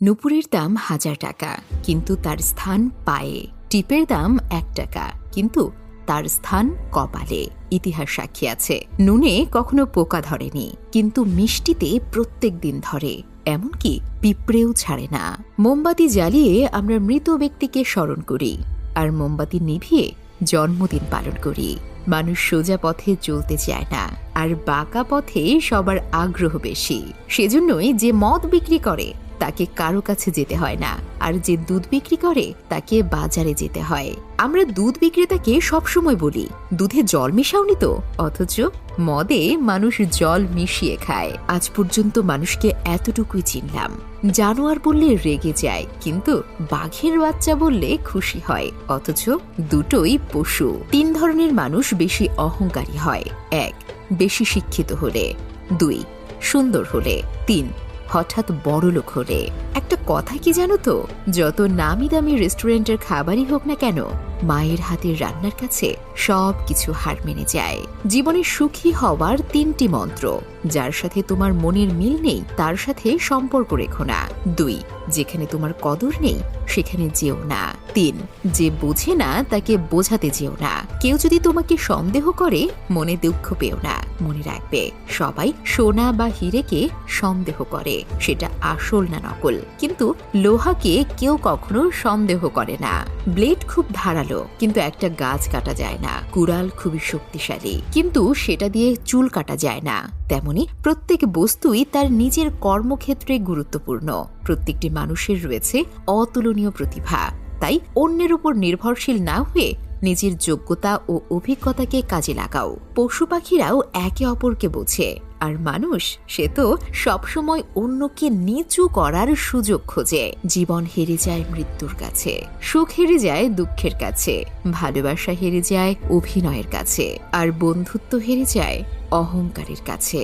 নুপুরের দাম ১,০০০ টাকা, কিন্তু তার স্থান পায়ে। টিপের দাম ১ টাকা, কিন্তু তার স্থান কপালে। ইতিহাস সাক্ষী আছে, নুনে কখনো পোকা ধরেনি, কিন্তু মিষ্টিতে প্রত্যেক দিন ধরে। এমনকি পিঁপড়েও ছাড়ে না। মোমবাতি জ্বালিয়ে আমরা মৃত ব্যক্তিকে স্মরণ করি, আর মোমবাতি নিভিয়ে জন্মদিন পালন করি। মানুষ সোজা পথে চলতে চায় না, আর বাঁকা পথে সবার আগ্রহ বেশি। সেজন্যই যে মদ বিক্রি করে তাকে কারো কাছে যেতে হয় না, আর যে দুধ বিক্রি করে তাকে বাজারে যেতে হয়। আমরা দুধ বিক্রেতাকে সবসময় বলি, দুধে জল মিশাওনি তো, অথচ মদে মানুষ জল মিশিয়ে খায়। আজ পর্যন্ত মানুষকে এতটুকুই চিনলাম, জানোয়ার বললে রেগে যায়, কিন্তু বাঘের বাচ্চা বললে খুশি হয়। অথচ দুটোই পশু। ৩ ধরনের মানুষ বেশি অহংকারী হয়। ১. বেশি শিক্ষিত হলে। ২. সুন্দর হলে। ৩. হঠাৎ বড়লোক হলে। একটা কথা কি জানো তো, যত নামি দামি রেস্টুরেন্টের খাবারই হোক না কেন, মায়ের হাতের রান্নার কাছে সব কিছু হার মেনে যায়। জীবনে সুখী হওয়ার ৩টি মন্ত্র। যার সাথে তোমার মনের মিল নেই তার সাথে সম্পর্ক রেখো না। ২. যেখানে তোমার কদর নেই সেখানে যেও না। ৩. যে বোঝে না তাকে বোঝাতে যেও না। কেউ যদি তোমাকে সন্দেহ করে মনে দুঃখ পেও না। মনে রাখবে, সবাই সোনা বা হীরেকে সন্দেহ করে, সেটা আসল না নকল। কিন্তু লোহাকে কেউ কখনো সন্দেহ করে না। ব্লেড খুব ধারালো, কিন্তু একটা গাছ কাটা যায় না। কুড়াল খুবই শক্তিশালী, কিন্তু সেটা দিয়ে চুল কাটা যায় না। তেমনি প্রত্যেক বস্তুই তার নিজের কর্মক্ষেত্রে গুরুত্বপূর্ণ। প্রত্যেকটি মানুষের রয়েছে অতুলনীয় প্রতিভা। তাই অন্যের উপর নির্ভরশীল না হয়ে নিজের যোগ্যতা ও অভিজ্ঞতাকে কাজে লাগাও। পশু পাখিরাও একে অপরকে বোঝে, আর মানুষ সে তো সবসময় অন্যকে নিচু করার সুযোগ খোঁজে। জীবন হেরে যায় মৃত্যুর কাছে, সুখ হেরে যায় দুঃখের কাছে, ভালোবাসা হেরে যায় অভিনয়ের কাছে, আর বন্ধুত্ব হেরে যায় অহংকারের কাছে।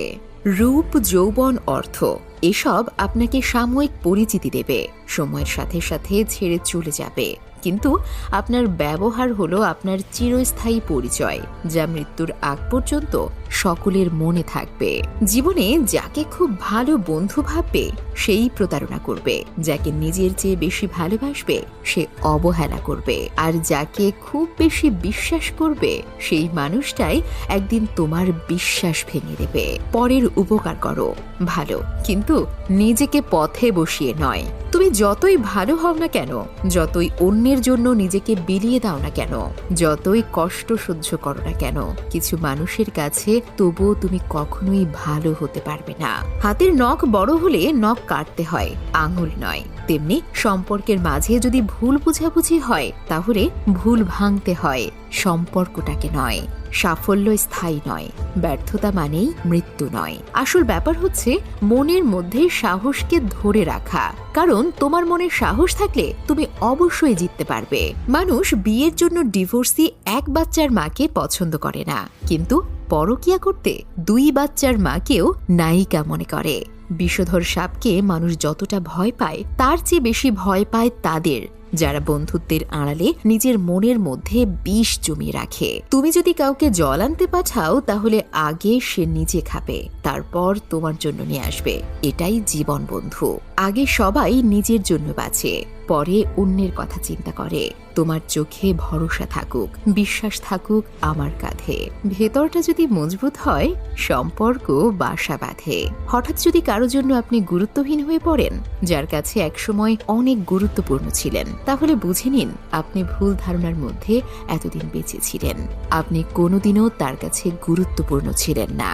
রূপ, যৌবন, অর্থ এসব আপনাকে সাময়িক পরিচিতি দেবে, সময়ের সাথে সাথে ছেড়ে চলে যাবে। কিন্তু আপনার ব্যবহার হলো আপনার চিরস্থায়ী পরিচয়, যা মৃত্যুর আগ পর্যন্ত সকলের মনে থাকবে। জীবনে যাকে খুব ভালো বন্ধু ভাববে সেই প্রতারণা করবে, যাকে নিজের চেয়ে বেশি ভালোবাসবে সে অবহেলা করবে, আর যাকে খুব বেশি বিশ্বাস করবে সেই মানুষটাই একদিন তোমার বিশ্বাস ভেঙে দেবে। পরের উপকার করো ভালো, কিন্তু নিজেকে পথে বসিয়ে নয়। তুমি যতই ভালো হও না কেন, যতই অন্যের জন্য নিজেকে বিলিয়ে দাও না কেন, যতই কষ্ট সহ্য করো না কেন, কিছু মানুষের কাছে তবুও তুমি কখনোই ভালো হতে পারবে না। হাতের নখ বড় হলে নখ কাটতে হয়, আঙুল নয়। তেমনি সম্পর্কের মাঝে যদি ভুল বুঝাবুঝি হয়, তাহলে ভুল ভাঙতে হয়, সম্পর্কটাকে নয়। সাফল্য স্থায়ী নয়, ব্যর্থতা মানেই মৃত্যু নয়। আসল ব্যাপার হচ্ছে মনের মধ্যে সাহসকে ধরে রাখা, কারণ তোমার মনে সাহস থাকলে তুমি অবশ্যই জিততে পারবে। মানুষ বিয়ের জন্য ডিভোর্সি এক বাচ্চার মাকে পছন্দ করে না, কিন্তু পরকিয়া করতে 2 বাচ্চার মাকেও নায়িকা মনে করে। বিষধর সাপকে মানুষ যতটা ভয় পায়, তার চেয়ে বেশি ভয় পায় তাদের যারা বন্ধুত্বের আড়ালে নিজের মনের মধ্যে বিষ জমিয়ে রাখে। তুমি যদি কাউকে জল আনতে পাঠাও, তাহলে আগে সে নিজে খাবে, তারপর তোমার জন্য নিয়ে আসবে। এটাই জীবন বন্ধু। আগে সবাই নিজের জন্য বাঁচে, পরে অন্যের কথা চিন্তা করে। তোমার চোখে ভরসা থাকুক, বিশ্বাস থাকুক আমার কাঁধে। ভেতরটা যদি মজবুত হয়, সম্পর্ক বাসা বাঁধে। হঠাৎ যদি কারো জন্য আপনি গুরুত্বহীন হয়ে পড়েন, যার কাছে একসময় অনেক গুরুত্বপূর্ণ ছিলেন, তাহলে বুঝে নিন আপনি ভুল ধারণার মধ্যে এতদিন বেঁচে ছিলেন। আপনি কোনোদিনও তার কাছে গুরুত্বপূর্ণ ছিলেন না।